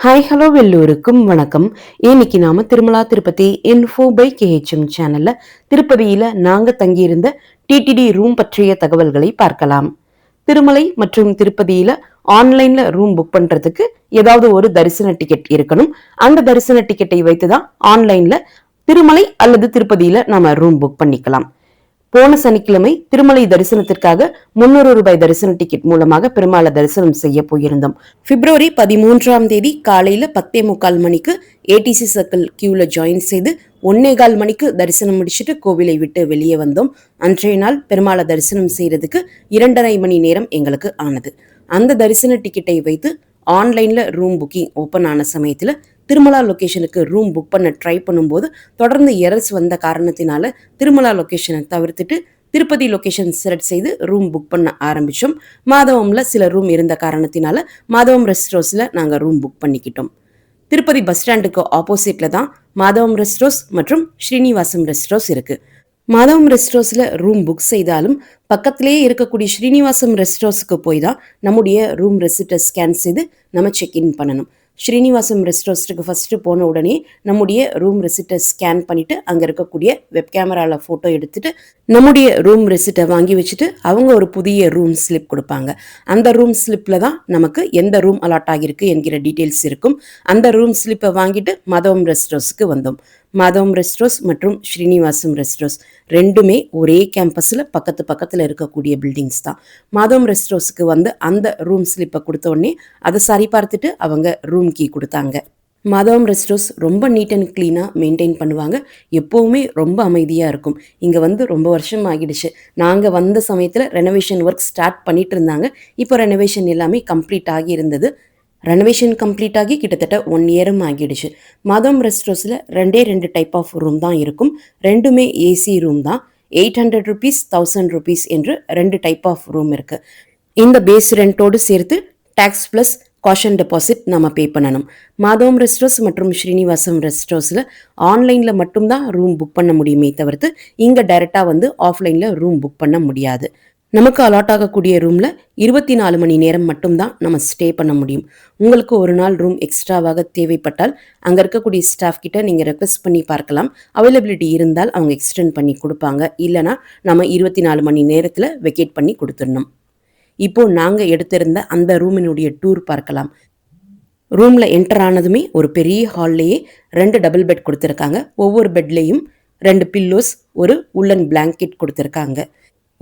Hi hello எல்லோருக்கும் வணக்கம். இன்னைக்கு நாம திருமலா திருப்பதி இன்ஃபோ பை கேஹெச்எம் சேனல்ல திருப்பதியில நாங்க தங்கியிருந்த டிடிடி ரூம் பற்றிய தகவல்களை பார்க்கலாம். திருமலை மற்றும் திருப்பதியில ஆன்லைன்ல ரூம் புக் பண்றதுக்கு ஏதாவது ஒரு தரிசன டிக்கெட் இருக்கணும். அந்த தரிசன டிக்கெட்டை வைத்துதான் ஆன்லைன்ல திருமலை அல்லது திருப்பதியில நாம ரூம் புக் பண்ணிக்கலாம். போன சனிக்கிழமை திருமலை தரிசனத்திற்காக 300 ரூபாய் தரிசன டிக்கெட் மூலமாக பெருமாளை தரிசனம் செய்ய போயிருந்தோம். பிப்ரவரி 13 காலையில 10:45 மணிக்கு ஏடிசி சர்க்கிள் கியூல ஜாயின் செய்து 1:15 மணிக்கு தரிசனம் முடிச்சுட்டு கோவிலை விட்டு வெளியே வந்தோம். அன்றைய நாள் பெருமாளை தரிசனம் செய்யறதுக்கு 2.5 மணி நேரம் எங்களுக்கு ஆனது. அந்த தரிசன டிக்கெட்டை வைத்து ஆன்லைன்ல ரூம் புக்கிங் ஓபன் ஆன சமயத்துல திருமலா லொகேஷனுக்கு ரூம் புக் பண்ண ட்ரை பண்ணும்போது தொடர்ந்து எரர்ஸ் வந்த காரணத்தினால திருமலா லொகேஷனை தவிர்த்துட்டு திருப்பதி லொகேஷன் செலக்ட் செய்து ரூம் புக் பண்ண ஆரம்பிச்சோம். மாதவம்ல சில ரூம் இருந்த காரணத்தினால மாதவம் ரெஸ்ட் ஹவுஸ்ல நாங்கள் ரூம் புக் பண்ணிக்கிட்டோம். திருப்பதி பஸ் ஸ்டாண்டுக்கு ஆப்போசிட்ல தான் மாதவம் ரெஸ்ட் ஹவுஸ் மற்றும் ஸ்ரீனிவாசம் ரெஸ்ட் ஹவுஸ் இருக்கு. மாதவம் ரெஸ்ட் ஹவுஸ்ல ரூம் புக் செய்தாலும் பக்கத்திலேயே இருக்கக்கூடிய ஸ்ரீனிவாசம் ரெஸ்ட் ஹவுஸுக்கு போய் தான் நம்முடைய ரூம் ரெசிப்டை ஸ்கேன் செய்து நம்ம செக்இன் பண்ணணும். ஸ்ரீனிவாசம் ரெஸ்ட் ஹவுஸுக்கு ஃபஸ்ட்டு போன உடனே நம்முடைய ரூம் ரெசிப்டை ஸ்கேன் பண்ணிவிட்டு அங்கே இருக்கக்கூடிய வெப் கேமராவில் ஃபோட்டோ எடுத்துகிட்டு நம்முடைய ரூம் ரெசிப்டை வாங்கி வச்சுட்டு அவங்க ஒரு புதிய ரூம் ஸ்லிப் கொடுப்பாங்க. அந்த ரூம் ஸ்லிப்பில் தான் நமக்கு எந்த ரூம் அலாட் ஆகியிருக்கு என்கிற டீட்டெயில்ஸ் இருக்கும். அந்த ரூம் ஸ்லிப்பை வாங்கிட்டு மாதவம் ரெஸ்ட் ஹவுஸுக்கு வந்தோம். மாதவம் ரெஸ்ட் ஹவுஸ் மற்றும் ஸ்ரீனிவாசம் ரெஸ்ட் ஹவுஸ் ரெண்டுமே ஒரே கேம்பஸில் பக்கத்தில் இருக்கக்கூடிய பில்டிங்ஸ் தான். மாதவம் ரெஸ்ட் ஹவுஸுக்கு வந்து அந்த ரூம் ஸ்லிப்பை கொடுத்த உடனே அதை சரி பார்த்துட்டு அவங்க ரூம் கீ கொடுத்தாங்க. மாதவம் ரெஸ்ட் ஹவுஸ் ரொம்ப நீட் அண்ட் க்ளீனாக மெயின்டைன் பண்ணுவாங்க. எப்போவுமே ரொம்ப அமைதியாக இருக்கும். இங்கே வந்து ரொம்ப வருஷம் ஆகிடுச்சு. நாங்கள் வந்த சமயத்தில் ரெனோவேஷன் ஒர்க் ஸ்டார்ட் பண்ணிட்டு இருந்தாங்க. இப்போ ரெனோவேஷன் எல்லாமே கம்ப்ளீட் ஆகி இருந்தது. ரெனோவேஷன் கம்ப்ளீட் ஆகி கிட்டத்தட்ட 1 இயரும் ஆகிடுச்சு. மாதவம் ரெஸ்ட் ஹவுஸில் 2 டைப் ஆஃப் ரூம் தான் இருக்கும். ரெண்டுமே ஏசி ரூம் தான். 800 rupees 1000 rupees என்று 2 டைப் ஆஃப் ரூம் இருக்குது. இந்த பேஸ் ரெண்டோடு சேர்த்து டேக்ஸ் ப்ளஸ் காஷன் டெபாசிட் நம்ம பே பண்ணணும். மாதவம் ரெஸ்ட் ஹவுஸ் மற்றும் ஸ்ரீனிவாசம் ரெஸ்ட் ஹவுஸில் ஆன்லைனில் மட்டும்தான் ரூம் புக் பண்ண முடியுமே தவிர்த்து இங்கே டைரெக்டாக வந்து ஆஃப்லைனில் ரூம் புக் பண்ண முடியாது. நமக்கு அலாட் ஆகக்கூடிய ரூமில் 24 மணி நேரம் மட்டும்தான் நம்ம ஸ்டே பண்ண முடியும். உங்களுக்கு ஒரு நாள் ரூம் எக்ஸ்ட்ராவாக தேவைப்பட்டால் அங்கே இருக்கக்கூடிய ஸ்டாஃப் கிட்ட நீங்கள் ரெக்வெஸ்ட் பண்ணி பார்க்கலாம். அவைலபிலிட்டி இருந்தால் அவங்க எக்ஸ்டெண்ட் பண்ணி கொடுப்பாங்க. இல்லைனா நம்ம 24 மணி நேரத்தில் வெக்கேட் பண்ணி கொடுத்துடணும். இப்போது நாங்கள் எடுத்திருந்த அந்த ரூமினுடைய டூர் பார்க்கலாம். ரூமில் என்டர் ஆனதுமே ஒரு பெரிய ஹால்லேயே 2 டபுள் பெட் கொடுத்துருக்காங்க. ஒவ்வொரு பெட்லேயும் 2 பில்லோஸ், ஒரு உள்ளன் பிளாங்கெட் கொடுத்துருக்காங்க.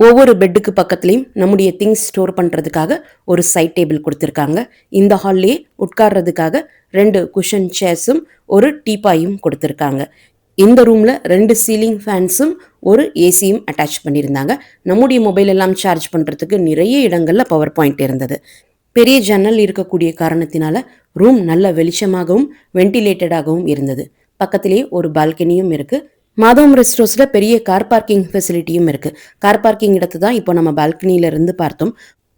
ஒவ்வொரு பெட்டுக்கு பக்கத்துலேயும் நம்முடைய திங்ஸ் ஸ்டோர் பண்ணுறதுக்காக ஒரு சைட் டேபிள் கொடுத்துருக்காங்க. இந்த ஹால்லேயே உட்கார்றதுக்காக 2 குஷன் சேர்ஸும் ஒரு டீப்பாயும் கொடுத்துருக்காங்க. இந்த ரூமில் 2 சீலிங் ஃபேன்ஸும் ஒரு ஏசியும் அட்டாச் பண்ணியிருந்தாங்க. நம்முடைய மொபைல் எல்லாம் சார்ஜ் பண்ணுறதுக்கு நிறைய இடங்களில் பவர் பாயிண்ட் இருந்தது. பெரிய ஜன்னல் இருக்கக்கூடிய காரணத்தினால ரூம் நல்ல வெளிச்சமாகவும் வென்டிலேட்டடாகவும் இருந்தது. பக்கத்திலேயே ஒரு பால்கனியும் இருக்குது. மாதவம் ரெஸ்ட் ஹவுஸில் பெரிய கார் பார்க்கிங் ஃபெசிலிட்டியும் இருக்குது. கார் பார்க்கிங் இடத்து தான் இப்போ நம்ம பால்கனியிலிருந்து பார்த்தோம்.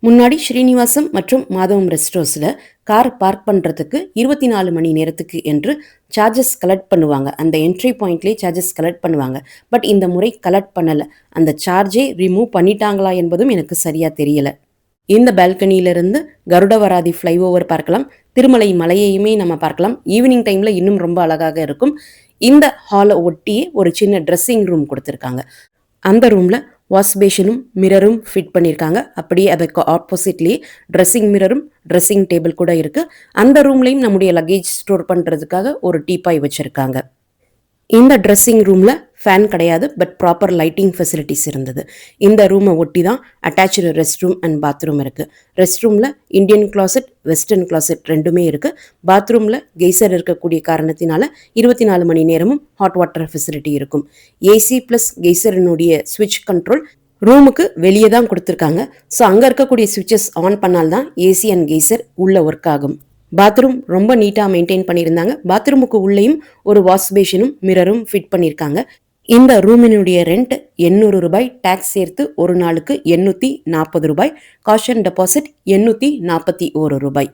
முன்னாடி ஸ்ரீனிவாசம் மற்றும் மாதவம் ரெஸ்ட் ஹவுஸில் கார் பார்க் பண்ணுறதுக்கு 24 மணி நேரத்துக்கு என்று சார்ஜஸ் கலெக்ட் பண்ணுவாங்க. அந்த என்ட்ரி பாயிண்ட்லேயே சார்ஜஸ் கலெக்ட் பண்ணுவாங்க. பட் இந்த முறை கலெக்ட் பண்ணலை. அந்த சார்ஜே ரிமூவ் பண்ணிட்டாங்களா என்பதும் எனக்கு சரியாக தெரியலை. இந்த பால்கனியிலிருந்து கருடவராதி ஃப்ளைஓவர் பார்க்கலாம். திருமலை மலையையுமே நம்ம பார்க்கலாம். ஈவினிங் டைமில் இன்னும் ரொம்ப அழகாக இருக்கும். இந்த ஹாலை ஒட்டியே ஒரு சின்ன ட்ரெஸ்ஸிங் ரூம் கொடுத்துருக்காங்க. அந்த ரூமில் வாஷ் பேஷனும் மிரரும் ஃபிட் பண்ணியிருக்காங்க. அப்படியே அதுக்கு ஆப்போசிட்லேயே ட்ரெஸ்ஸிங் மிரரும் ட்ரெஸ்ஸிங் டேபிள் கூட இருக்குது. அந்த ரூம்லேயும் நம்முடைய லக்கேஜ் ஸ்டோர் பண்ணுறதுக்காக ஒரு டீப்பாய் வச்சுருக்காங்க. இந்த ட்ரெஸ்ஸிங் ரூமில் ஃபேன் கிடையாது, பட் ப்ராப்பர் லைட்டிங் ஃபெசிலிட்டிஸ் இருந்தது. இந்த ரூமை ஒட்டி தான் attach rest room and bathroom இருக்குது. ரெஸ்ட் ரூமில் இந்தியன் கிளாசெட், வெஸ்டர்ன் கிளாசெட் ரெண்டுமே இருக்குது. பாத்ரூமில் கெய்சர் இருக்கக்கூடிய காரணத்தினால 24 மணி நேரமும் ஹாட் வாட்டர் ஃபெசிலிட்டி இருக்கும். ஏசி ப்ளஸ் கெய்சரினுடைய ஸ்விட்ச் கண்ட்ரோல் ரூமுக்கு வெளியே தான் கொடுத்துருக்காங்க. ஸோ அங்கே இருக்கக்கூடிய ஸ்விட்சஸ் ஆன் பண்ணால்தான் ஏசி அண்ட் கெய்சர் உள்ளே ஒர்க் ஆகும். பாத்ரூம் ரொம்ப நீட்டாக மெயின்டைன் பண்ணியிருந்தாங்க. பாத்ரூமுக்கு உள்ளேயும் ஒரு வாஷ் பேஷனும் மிரரும் ஃபிட் பண்ணியிருக்காங்க. இந்த ரூமினுடைய ரெண்ட் 800 ரூபாய், டேக்ஸ் சேர்த்து ஒரு நாளுக்கு 840 ரூபாய். காஷன் டெபாசிட் 841 ரூபாய்.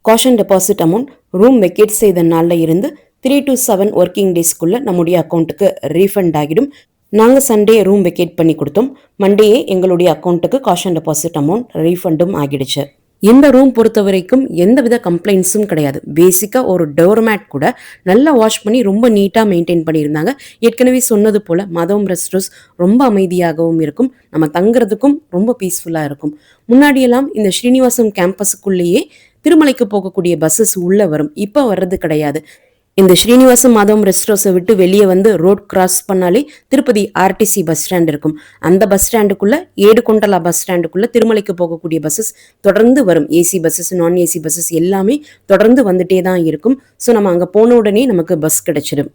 Caution deposit amount room vacate செய்த நாளில் இருந்து 3 to 7 ஒர்க்கிங் டேஸ்க்குள்ளே நம்முடைய அக்கௌண்ட்டுக்கு ரீஃபண்ட் ஆகிடும். நாங்கள் சண்டே ரூம் வெக்கேட் பண்ணி கொடுத்தோம். மண்டேயே எங்களுடைய அக்கௌண்ட்டுக்கு காஷன் டெபாசிட் அமௌண்ட் ரீஃபண்டும் ஆகிடுச்சு. இந்த ரூம் பொறுத்த வரைக்கும் எந்தவித கம்ப்ளைண்ட்ஸும் கிடையாது. பேசிக்காக ஒரு டோர்மேட் கூட நல்லா வாஷ் பண்ணி ரொம்ப நீட்டாக மெயின்டைன் பண்ணியிருந்தாங்க. ஏற்கனவே சொன்னது போல் மதம் ரெஸ்ட் ஹவுஸ் ரொம்ப அமைதியாகவும் இருக்கும், நம்ம தங்குறதுக்கும் ரொம்ப பீஸ்ஃபுல்லாக இருக்கும். முன்னாடியெல்லாம் இந்த ஸ்ரீனிவாசம் கேம்பஸுக்குள்ளேயே திருமலைக்கு போகக்கூடிய பஸ்ஸஸ் உள்ளே வரும், இப்போ வர்றது கிடையாது. இந்த ஸ்ரீனிவாசம் மாதவம் ரெஸ்ட் ஹவுஸை விட்டு வெளியே வந்து ரோட் கிராஸ் பண்ணாலே திருப்பதி ஆர்டிசி பஸ் ஸ்டாண்ட் இருக்கும். அந்த பஸ் ஸ்டாண்டுக்குள்ள ஏடுகொண்டலா பஸ் ஸ்டாண்டுக்குள்ள திருமலைக்கு போகக்கூடிய பஸ்ஸஸ் தொடர்ந்து வரும். ஏசி பஸ்ஸஸ், நான் ஏசி பஸ்ஸஸ் எல்லாமே தொடர்ந்து வந்துட்டே தான் இருக்கும். ஸோ நம்ம அங்கே போன உடனே நமக்கு பஸ் கிடைச்சிடும்.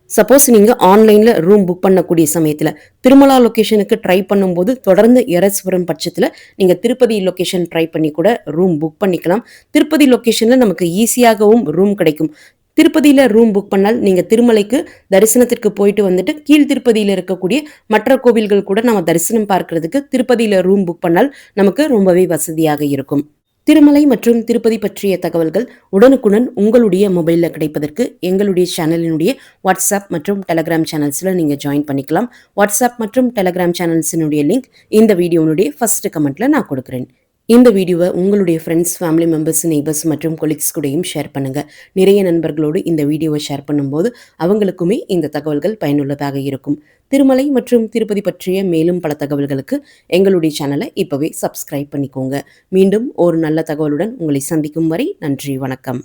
சப்போஸ் நீங்கள் ஆன்லைனில் ரூம் புக் பண்ணக்கூடிய சமயத்தில் திருமலா லொக்கேஷனுக்கு ட்ரை பண்ணும்போது தொடர்ந்து எரர்ஸ் வரும் பட்சத்தில் நீங்கள் திருப்பதி லொக்கேஷன் ட்ரை பண்ணி கூட ரூம் புக் பண்ணிக்கலாம். திருப்பதி லொக்கேஷனில் நமக்கு ஈஸியாகவும் ரூம் கிடைக்கும். திருப்பதியில் ரூம் புக் பண்ணால் நீங்கள் திருமலைக்கு தரிசனத்திற்கு போயிட்டு வந்துட்டு கீழ் திருப்பதியில் இருக்கக்கூடிய மற்ற கோவில்கள் கூட நம்ம தரிசனம் பார்க்கறதுக்கு திருப்பதியில் ரூம் புக் பண்ணால் நமக்கு ரொம்பவே வசதியாக இருக்கும். திருமலை மற்றும் திருப்பதி பற்றிய தகவல்கள் உடனுக்குடன் உங்களுடைய மொபைலில் கிடைப்பதற்கு எங்களுடைய சேனலினுடைய வாட்ஸ்அப் மற்றும் டெலகிராம் சேனல்ஸில் நீங்கள் ஜாயின் பண்ணிக்கலாம். வாட்ஸ்அப் மற்றும் டெலகிராம் சேனல்ஸினுடைய லிங்க் இந்த வீடியோனுடைய ஃபர்ஸ்ட் கமெண்ட்டில் நான் கொடுக்குறேன். இந்த வீடியோவை உங்களுடைய ஃப்ரெண்ட்ஸ், ஃபேமிலி மெம்பர்ஸ், நெய்பர்ஸ் மற்றும் கொலீக்ஸ் கூடயும் ஷேர் பண்ணுங்கள். நிறைய நண்பர்களோடு இந்த வீடியோவை ஷேர் பண்ணும்போது அவங்களுக்குமே இந்த தகவல்கள் பயனுள்ளதாக இருக்கும். திருமலை மற்றும் திருப்பதி பற்றிய மேலும் பல தகவல்களுக்கு எங்களுடைய சேனலை இப்போவே சப்ஸ்கிரைப் பண்ணிக்கோங்க. மீண்டும் ஒரு நல்ல தகவலுடன் உங்களை சந்திக்கும் வரை நன்றி, வணக்கம்.